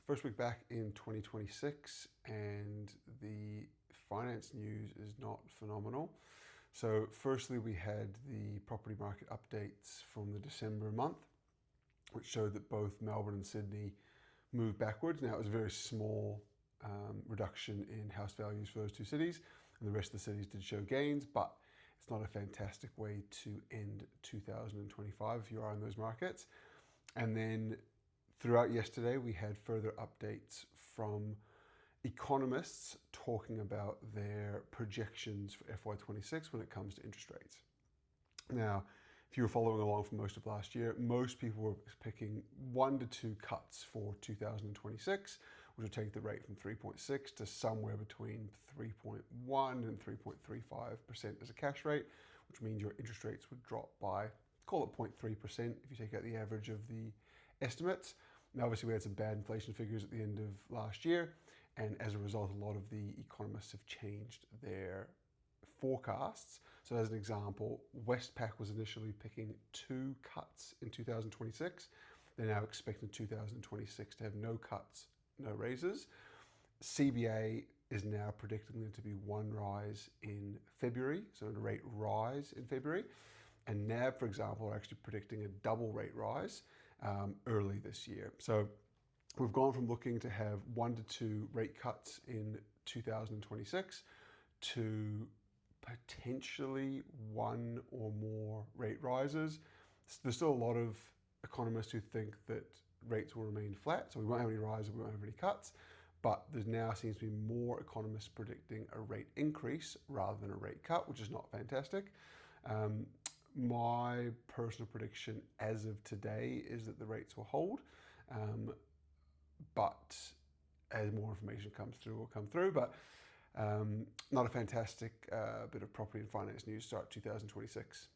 First week back in 2026, and the finance news is not phenomenal. So firstly, we had the property market updates from the December month, which showed that both Melbourne and Sydney moved backwards. Now, it was a very small reduction in house values for those two cities, and the rest of the cities did show gains, but it's not a fantastic way to end 2025 if you are in those markets. And then throughout yesterday, we had further updates from economists talking about their projections for FY26 when it comes to interest rates. Now, if you were following along for most of last year, most people were picking 1 to 2 cuts for 2026, which would take the rate from 3.6 to somewhere between 3.1 and 3.35% as a cash rate, which means your interest rates would drop by, call it 0.3% if you take out the average of the estimates. Now, obviously, we had some bad inflation figures at the end of last year, and as a result, a lot of the economists have changed their forecasts. So as an example, Westpac was initially picking 2 cuts in 2026. They're now expecting 2026 to have no cuts, no raises. CBA is now predicting there to be 1 rise in February, so a rate rise in February. And NAB, for example, are actually predicting a double rate rise early this year. So we've gone from looking to have 1 to 2 rate cuts in 2026 to potentially 1 or more rate rises. There's still a lot of economists who think that rates will remain flat, so we won't have any rises, we won't have any cuts, but there now seems to be more economists predicting a rate increase rather than a rate cut, which is not fantastic. My personal prediction as of today is that the rates will hold, but as more information comes through, will come through. But not a fantastic bit of property and finance news start 2026.